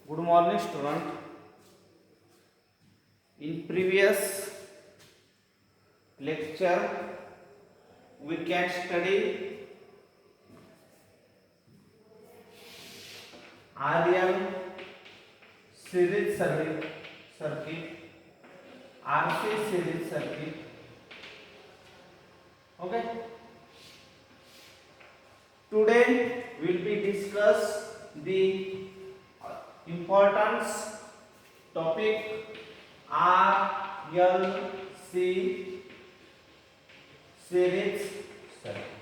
Good morning, student. In previous lecture, we can study RL series circuit, RC series circuit. Okay. Today we will be discuss the importance topic RLC series circuit.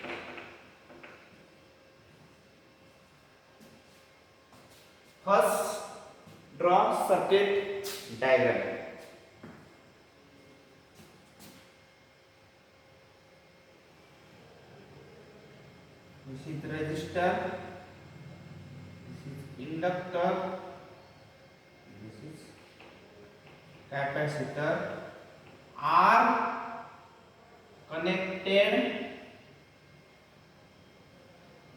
First, draw circuit diagram. This is resistor, this is inductor, this is capacitor, are connected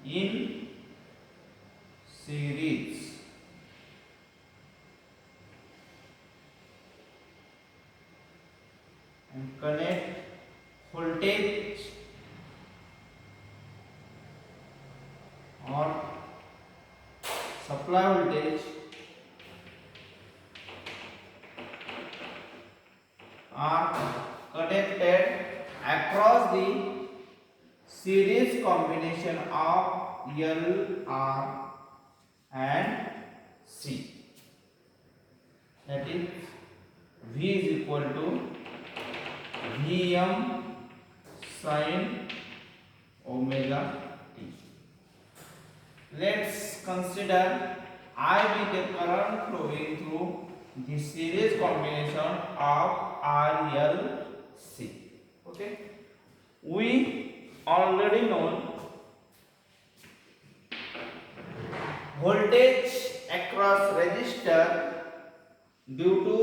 in series. And connect voltage or supply voltage are connected across the series combination of L, R and C. That is V is equal to Vm sin omega t. Let's consider I be the current flowing through the series combination of RLC. Okay. We already know voltage across resistor due to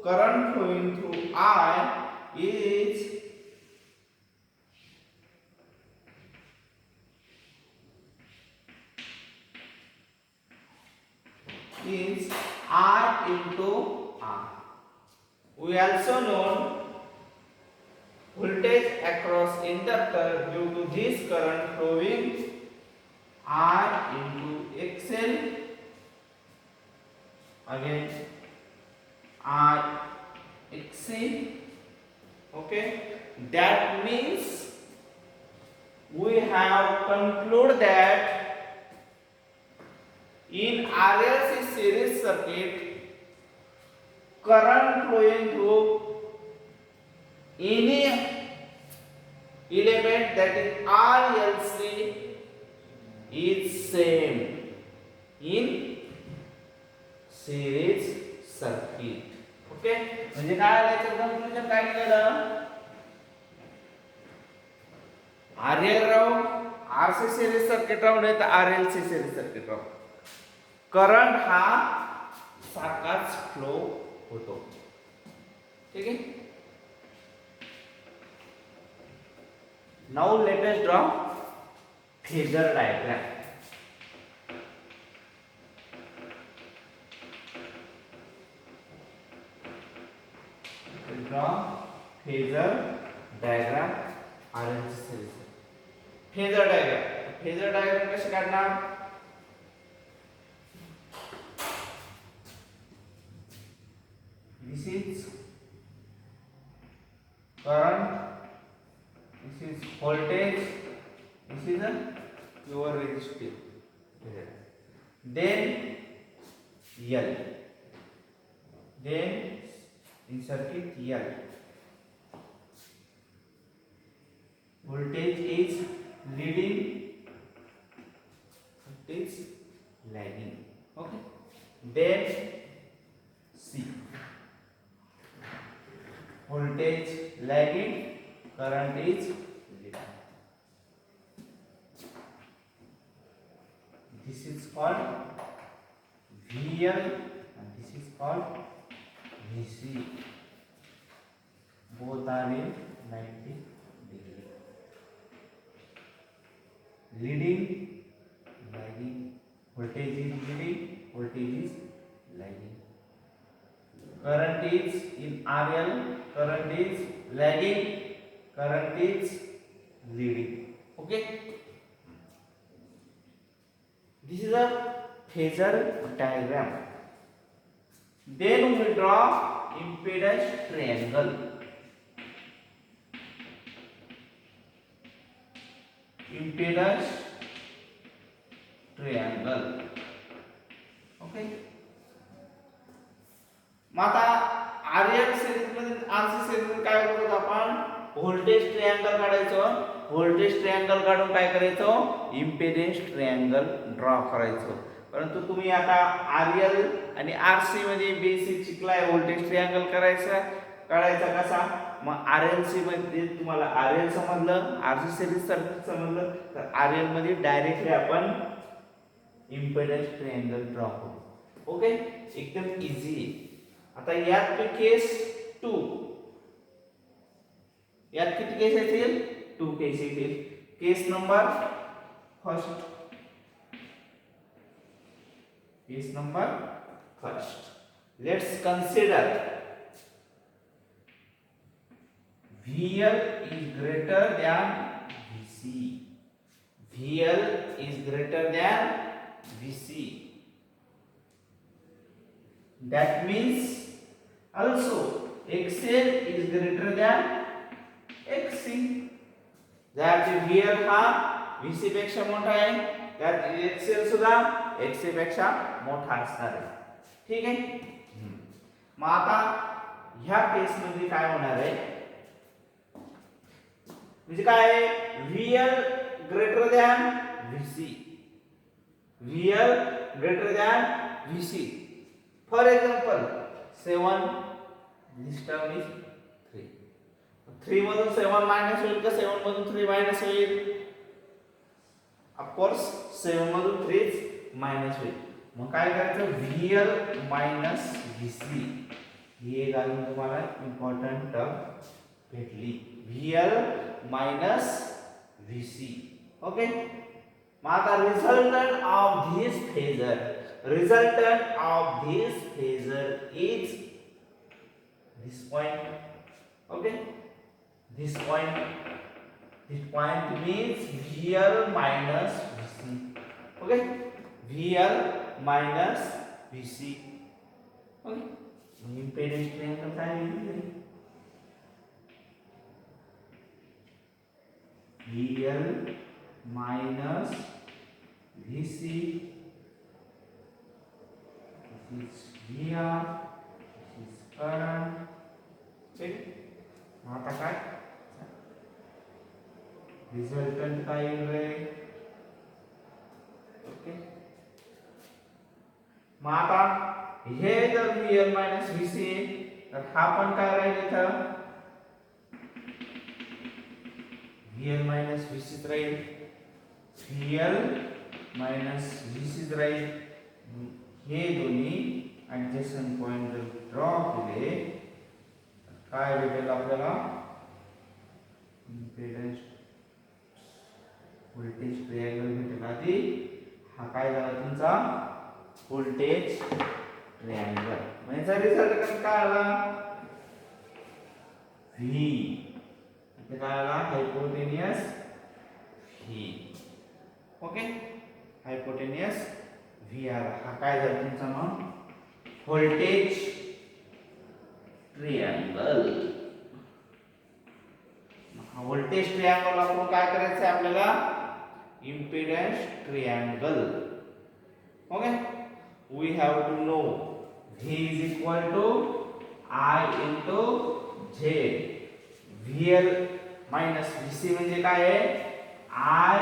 current flowing through I is I into R. We also know voltage across inductor due to this current flowing R into XL, again R XC. Okay, that means we have concluded that in RLC series circuit, current flowing through any element that is RLC is same in series circuit. Okay, म्हणजे काय आलं याचं conclusion काय निघालं? RL Rao RC series circuit Rao नाही तर RLC series circuit Rao. Current हा सारखाच फ्लो होतो. ठीक आहे. Now let us draw phasor diagram. Draw phasor diagram RLC series. Phasor diagram कसे काढणार? This is current, this is voltage, this is a pure resistive. Then L, then in circuit L, voltage is leading, voltage lagging. Okay. Then C, voltage lagging, current is leading. This is called VL and this is called VC. Both are in 90 degree. Leading, lagging, voltage is leading, voltage is lagging. Current is in RL, current is lagging, current is leading. Okay, this is a phasor diagram. Then we draw impedance triangle. Impedance triangle. Okay, मग आता RL series मध्ये RC series मध्ये काय करतो आपण voltage triangle काढायचं. Voltage triangle काढून काय करायचं इम्पेडन्स ट्रायंगल ड्रॉ करायचं. परंतु तुम्ही आता आरएल आणि आरसी मध्ये बेसिक शिकलाय व्होल्टेज ट्रायंगल काढायचा कसा. मग आरएलसी मध्ये तुम्हाला आरएल समजलं, आरसी सिरीज सर्किट समजलं, तर आरएल मध्ये डायरेक्टली आपण इम्पेडन्स ट्रायंगल ड्रॉ करू. ओके, एकदम इझी आहे. आता यात केस 2, यात किती केस येतील 2 केस येतील. Case number first, case number first. Let's consider VL is greater than VC. VL is greater than VC. That means also XL is greater than XC. जर VL हा VC पेक्षा मोठा आहे, तर XL सुद्धा XC पेक्षा मोठा असणार आहे. ठीक आहे. मग आता ह्या केस मध्ये काय होणार आहे म्हणजे काय VL greater than VC. VL greater than VC. For example 7, this term is 3. 3 मधून 7 मायनस होईल का 7 मधून 3 मायनस होईल. ऑफ कोर्स 7 मधून 3 मायनस होईल. मग काय करायचं VL मायनस VC हे घालून तुम्हाला इम्पॉर्टंट टर्म भेटली VL मायनस VC. ओके, मग आता resultant of this phasor, resultant of this phasor is this point. Okay, this point means VL minus VC. Okay, VL minus VC. Okay, impedance triangle काय आहे VL minus VC. This is VR, this is current. Okay, आता काय resultant काय येईल रे. Okay, मग आता हे जर VL minus VC तर हा पण काय राहील इथं VL मायनस VC राहील. VL मायनस VC राहील. हे दोन्ही ऍडजस्टंट पॉइंट जर ड्रॉ केले काय भेटेल आपल्याला इम्पेडन्स व्होल्टेज ट्रायंगल भेटेल. आधी हा काय झाला तुमचा व्होल्टेज ट्रायंगल. म्हणजे रिझल्ट काय आला V. इथे काय आला hypotenuse V. Okay, hypotenuse VR. हा काय झाला तुमचा मग व्होल्टेज ट्रायंगल. हा व्होल्टेज ट्रायंगल आपण काय करायचं आहे आपल्याला impedance triangle. Okay, we have to know V is equal to I into Z. VL minus VC म्हणजे काय आहे I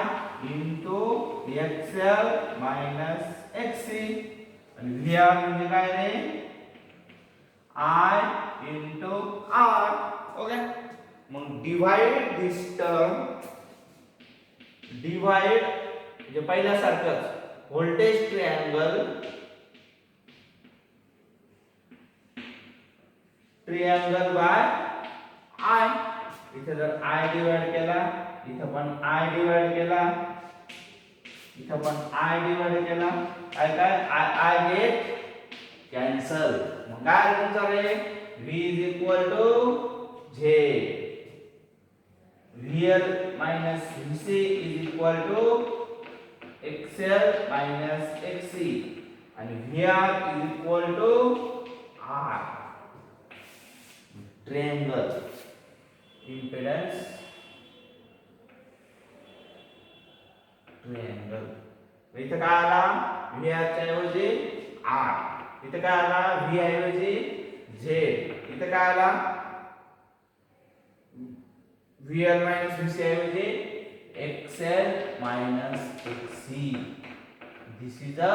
into XL minus XC. आणि VR म्हणजे काय रे I into R. Okay, mug divide this term, divide म्हणजे पहिल्यासारखंच voltage triangle bye I. इथे जर I डिवाइड केला, इथं पण I डिवाइड केला, इथं पण I डिवाइड केला, काय I गेट कॅन्सल. मग काय तुमचा रे v is equal to z. VL minus VC is equal to XL minus XC and VR is equal to R. Triangle impedance triangle. इथे काय आला VR च्या ऐवजी R. इथे काय आला V ऐवजी Z. इथे काय आला VL minus VC ऐवजी XL minus XC. This is the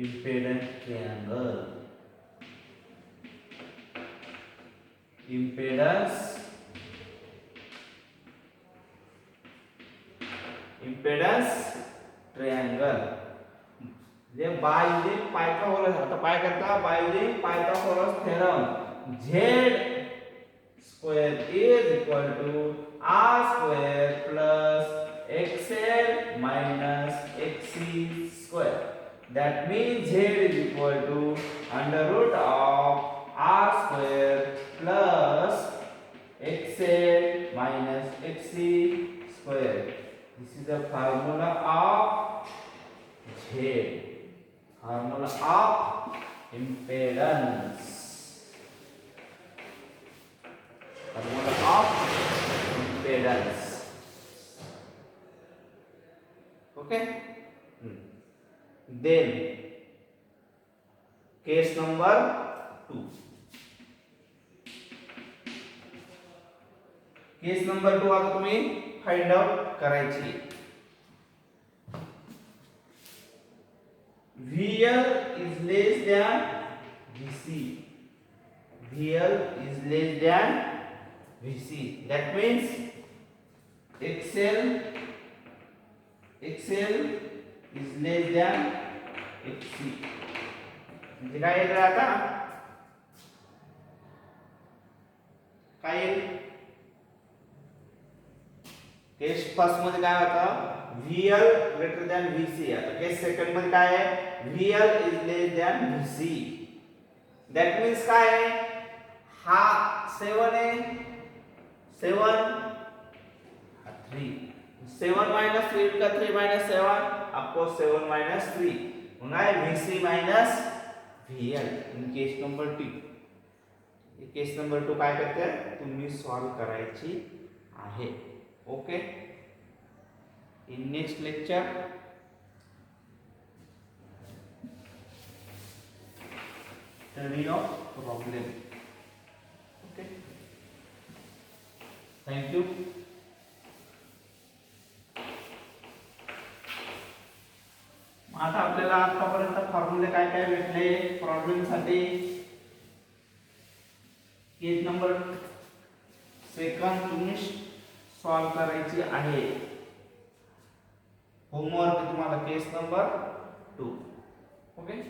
impedance triangle. Impedance triangle. जे बाय युजिंग पायथागोरस. आता काय करता by using Pythagoras theorem z square is equal to r square plus xl minus xc square. That means z is equal to under root of r square plus xl minus xc square. This is the formula of z. Formula of impedance. Formula of impedance. Okay. Then case number 2. Case number 2 आता तुम्ही find out करायची. VL is less than VC. VL is less than VC. That means XL is less than XC. म्हणजे काय येईल आता काय येईल case first मध्ये काय होतं VL ग्रेटर दॅन VC. आता केस सेकंड मध्ये काय आहे VL is less than VC. That means काय आहे हा 7 आहे 7 हा 3. 7 minus 3 का 3 minus 7 आपको 7 minus 3 होगा VC minus VL in case number 2. ये केस नंबर 2 काय करते हैं तुम्ही सॉल्व करायची आहे. Okay. In next lecture study of problem. Okay. Thank you. आता आपल्याला आतापर्यंत फॉर्म्युले काय काय भेटले प्रॉब्लेम साठी. केस नंबर सेकंड तुम्ही सॉल्व करायची आहे. होमवर्क तुम्हाला केस नंबर 2. ओके.